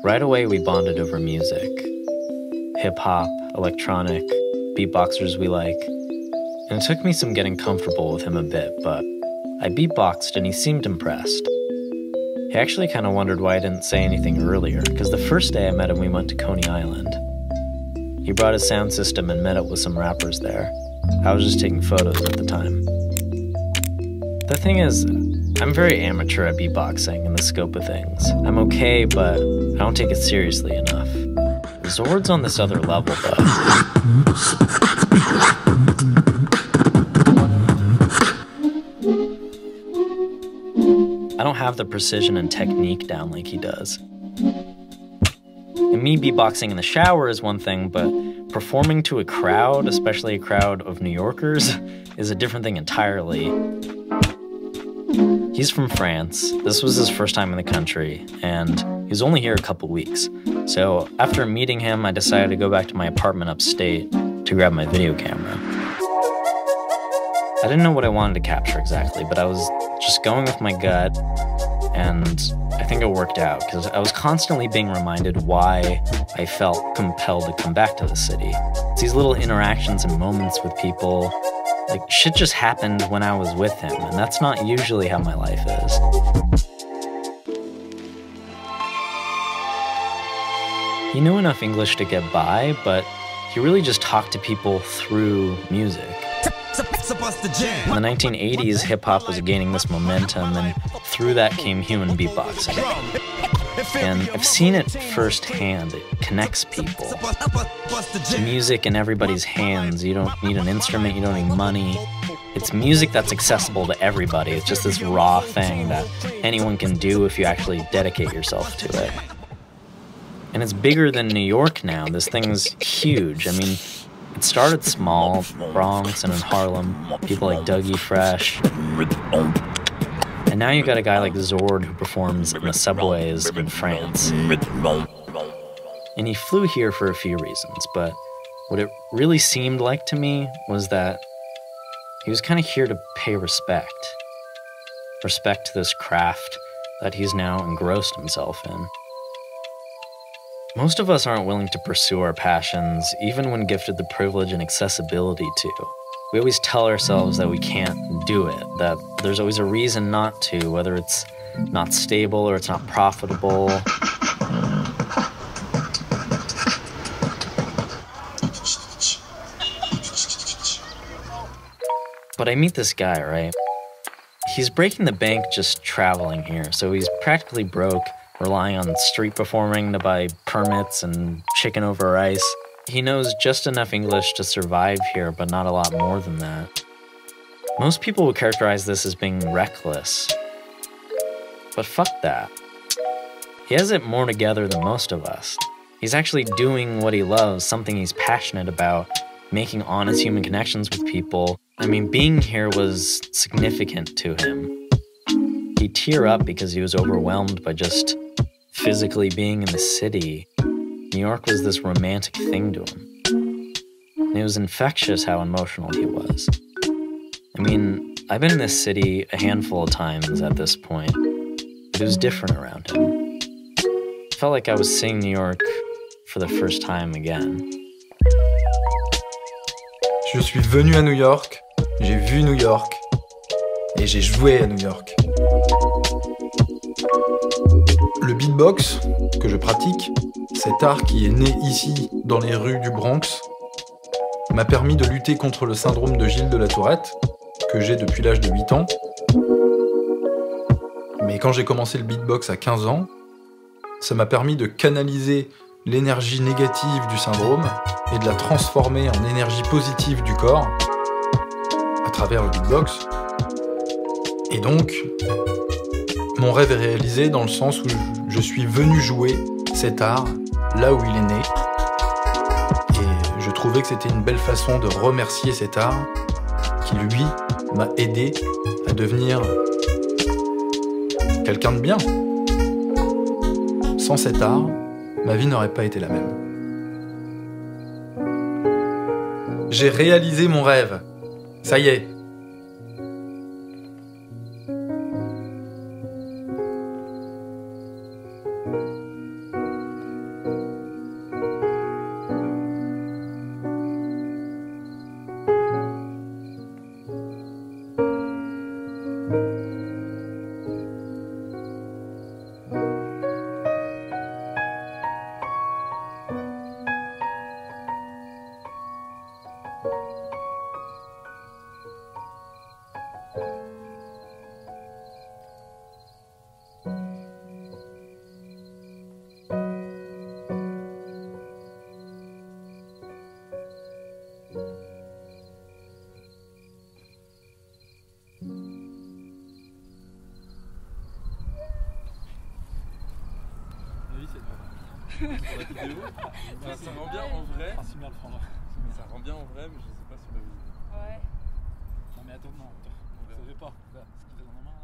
Right away, we bonded over music. Hip-hop, electronic, beatboxers we like. And it took me some getting comfortable with him a bit, but I beatboxed and he seemed impressed. He actually kind of wondered why I didn't say anything earlier, because the first day I met him, we went to Coney Island. He brought his sound system and met up with some rappers there. I was just taking photos at the time. The thing is, I'm very amateur at beatboxing in the scope of things. I'm okay, but I don't take it seriously enough. Zord's on this other level, though. I don't have the precision and technique down like he does. And me beatboxing in the shower is one thing, but performing to a crowd, especially a crowd of New Yorkers, is a different thing entirely. He's from France. This was his first time in the country, and he was only here a couple weeks. So after meeting him, I decided to go back to my apartment upstate to grab my video camera. I didn't know what I wanted to capture exactly, but I was just going with my gut, and I think it worked out, because I was constantly being reminded why I felt compelled to come back to the city. It's these little interactions and moments with people. Like, shit just happened when I was with him, and that's not usually how my life is. He knew enough English to get by, but he really just talked to people through music. In the 1980s, hip-hop was gaining this momentum, and through that came human beatboxing. And I've seen it firsthand. It connects people. It's music in everybody's hands. You don't need an instrument, you don't need money. It's music that's accessible to everybody. It's just this raw thing that anyone can do if you actually dedicate yourself to it. And it's bigger than New York now. This thing's huge. I mean, it started small, Bronx and in Harlem, people like Dougie Fresh. And now you got a guy like Zord who performs in the subways in France. And he flew here for a few reasons, but what it really seemed like to me was that he was kind of here to pay respect. Respect to this craft that he's now engrossed himself in. Most of us aren't willing to pursue our passions, even when gifted the privilege and accessibility to. We always tell ourselves that we can't do it, that there's always a reason not to, whether it's not stable or it's not profitable. But I meet this guy, right? He's breaking the bank just traveling here, so he's practically broke, relying on street performing to buy permits and chicken over rice. He knows just enough English to survive here, but not a lot more than that. Most people would characterize this as being reckless. But fuck that. He has it more together than most of us. He's actually doing what he loves, something he's passionate about, making honest human connections with people. I mean, being here was significant to him. He'd tear up because he was overwhelmed by just physically being in the city. New York was this romantic thing to him. And it was infectious how emotional he was. I mean, I've been in this city a handful of times at this point, but it was different around him. It felt like I was seeing New York for the first time again. Je suis venu à New York, j'ai vu New York, et j'ai joué à New York. Le beatbox que je pratique, cet art qui est né ici, dans les rues du Bronx, m'a permis de lutter contre le syndrome de Gilles de la Tourette, que j'ai depuis l'âge de 8 ans. Mais quand j'ai commencé le beatbox à 15 ans, ça m'a permis de canaliser l'énergie négative du syndrome et de la transformer en énergie positive du corps à travers le beatbox. Et donc, mon rêve est réalisé dans le sens où je suis venu jouer cet art là où il est né. Et je trouvais que c'était une belle façon de remercier cet art qui, lui, m'a aidé à devenir quelqu'un de bien. Sans cet art, ma vie n'aurait pas été la même. J'ai réalisé mon rêve. Ça y est. la vidéo. Enfin, ça rend bien en vrai. Ah, c'est bien le prendre. Ça rend bien en vrai, mais je sais pas sur la vidéo. Ouais. Non mais attends, non. Ça fait pas. Là, ce qu'il fait dans la main.